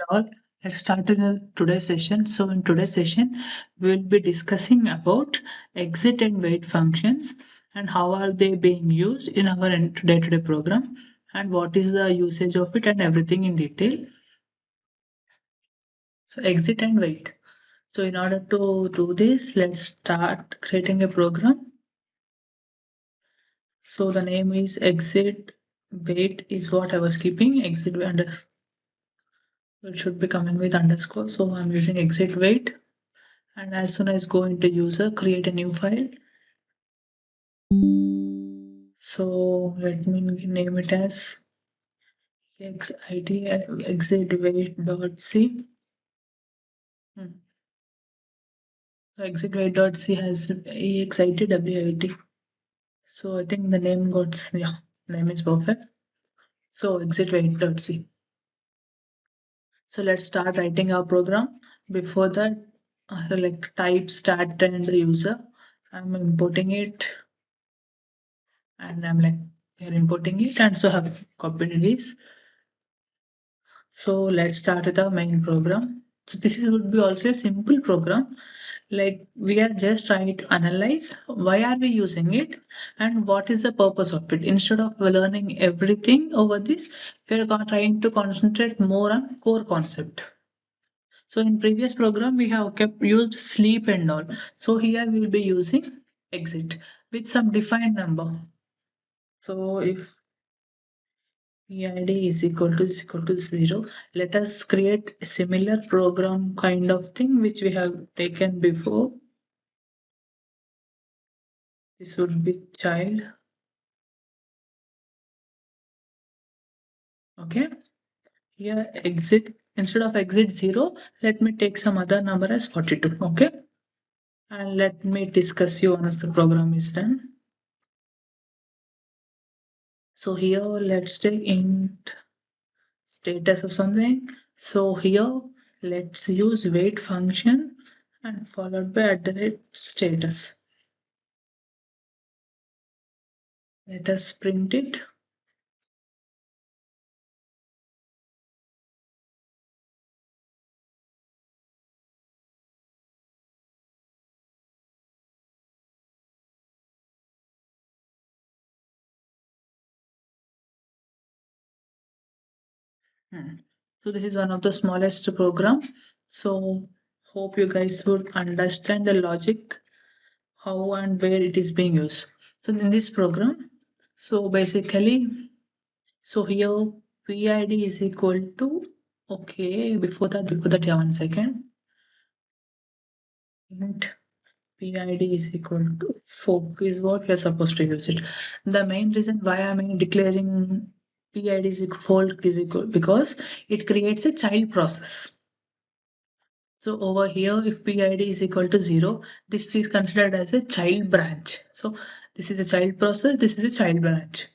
All. Let's start today's session. So in today's session, we will be discussing about exit and wait functions and how are they being used in our day-to-day program and what is the usage of it and everything in detail. So exit and wait. So in order to do this, let's start creating a program. So the name is exit wait is what I was keeping exit underscore. It should be coming with underscore. So I'm using exit wait. And as soon as go into user, create a new file. So let me name it as exit exitwait.c. Hmm. Exitwait.c has exitwait. So I think the name got, yeah, name is perfect. So exitwait.c. So let's start writing our program. Before that, like type start and user. I'm importing it and I'm like, we are importing it and so have copied this. So let's start with our main program. So this is would be also a simple program. Like we are just trying to analyze why are we using it and what is the purpose of it. Instead of learning everything over this, we are trying to concentrate more on core concept. So in previous program we have kept used sleep and all. So here we will be using exit with some defined number. So if PID is equal to 0. Let us create a similar program kind of thing which we have taken before. This would be child. Okay. Here exit instead of exit 0, let me take some other number as 42. Okay. And let me discuss you once the program is done. So here let's take int status or something. So here let's use wait function and followed by @status. Let us print it. Hmm. So this is one of the smallest program. So hope you guys would understand the logic, how and where it is being used. So in this program, so basically, so here PID is equal to, okay, before that, yeah, 1 second. Int PID is equal to 4 is what we are supposed to use it. The main reason why I'm declaring PID is equal because it creates a child process. So over here, if PID is equal to 0, this is considered as a child branch. So this is a child process, this is a child branch.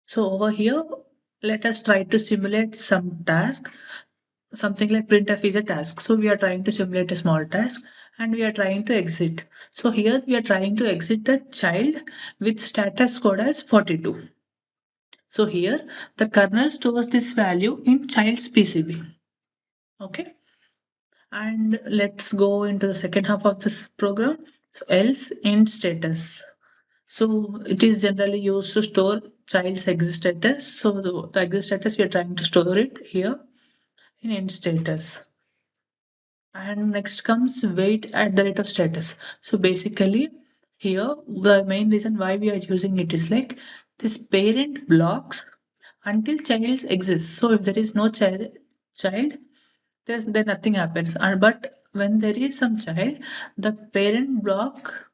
So over here, let us try to simulate some task. Something like printf is a task. So we are trying to simulate a small task and we are trying to exit. So here we are trying to exit the child with status code as 42. So here the kernel stores this value in child's PCB. Okay. And let's go into the second half of this program. So else int status. So it is generally used to store child's exit status. So the exit status we are trying to store it here in int status. And next comes wait at the rate of status. So basically here the main reason why we are using it is like this parent blocks until child exists. So if there is no child then nothing happens. And but when there is some child, the parent block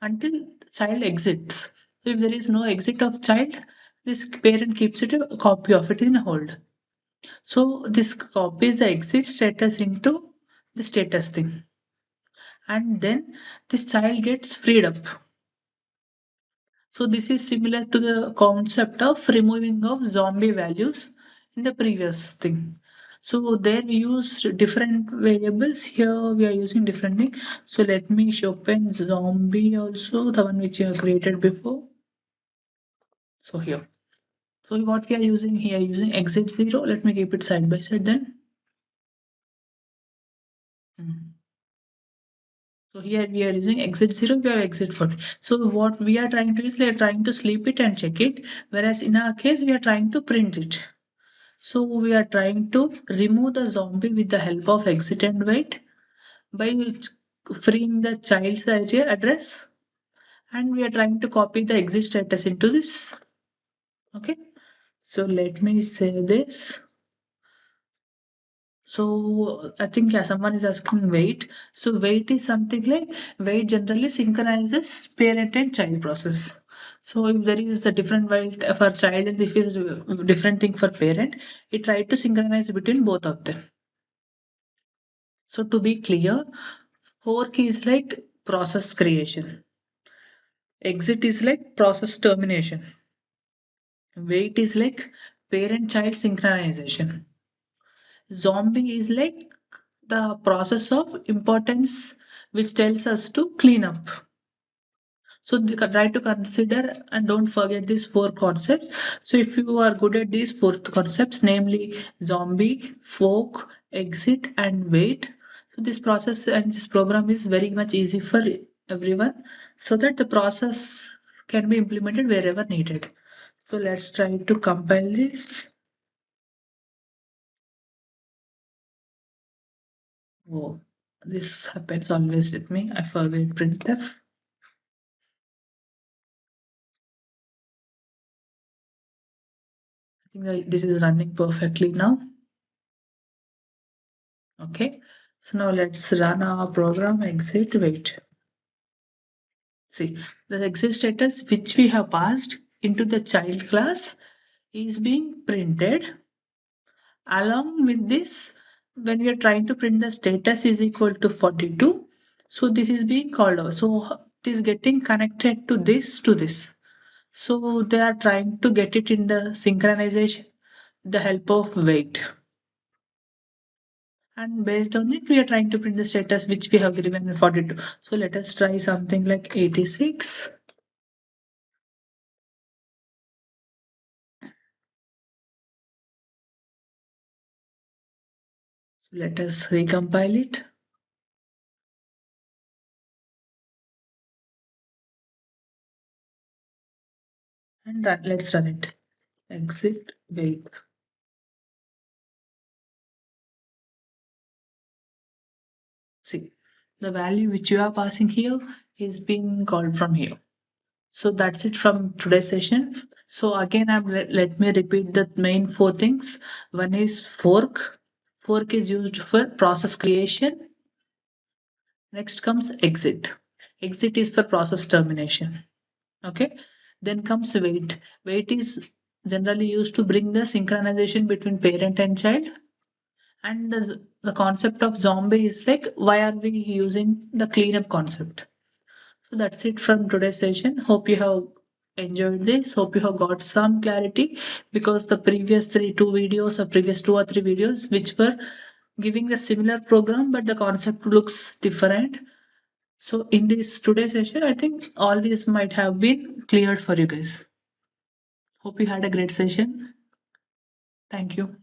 until the child exits. So if there is no exit of child, this parent keeps it a copy of it in hold. So this copies the exit status into the status thing. And then this child gets freed up. So this is similar to the concept of removing of zombie values in the previous thing. So there we use different variables. Here we are using different thing. So let me open zombie also, the one which you have created before. So here. So what we are using here, using exit 0. Let me keep it side by side then. Mm. So here we are using exit 0, we have exit 40. So what we are trying to is we are trying to sleep it and check it, whereas in our case we are trying to print it. So we are trying to remove the zombie with the help of exit and wait by freeing the child's area address, and we are trying to copy the exit status into this. Okay, so let me say this. So I think, yeah, someone is asking wait. So wait is something like wait generally synchronizes parent and child process. So if there is a different wait for child and if is a different thing for parent, it try to synchronize between both of them. So to be clear, fork is like process creation. Exit is like process termination. Wait is like parent child synchronization. Zombie is like the process of importance which tells us to clean up. So try to consider and don't forget these four concepts. So if you are good at these four concepts, namely zombie, fork, exit, and wait, so this process and this program is very much easy for everyone, so that the process can be implemented wherever needed. So let's try to compile this. Oh, this happens always with me. I forget printf. I think this is running perfectly now. Okay. So now let's run our program exit wait. See, the exit status which we have passed into the child class is being printed. Along with this, when we are trying to print the status is equal to 42, so this is being called out. So it is getting connected to this. So they are trying to get it in the synchronization with the help of wait. And based on it, we are trying to print the status which we have given in 42. So let us try something like 86. So let us recompile it. And let's run it. Exit wait. See, the value which you are passing here is being called from here. So that's it from today's session. So again, let me repeat the main four things. One is fork. Fork is used for process creation. Next comes exit. Exit is for process termination. Okay. Then comes wait. Wait is generally used to bring the synchronization between parent and child. And the concept of zombie is like why are we using the cleanup concept? So that's it from today's session. Hope you have enjoyed this. Hope you have got some clarity, because the previous two videos or previous 2 or 3 videos which were giving the similar program but the concept looks different. So in this today's session, I think all these might have been cleared for you guys. Hope you had a great session. Thank you.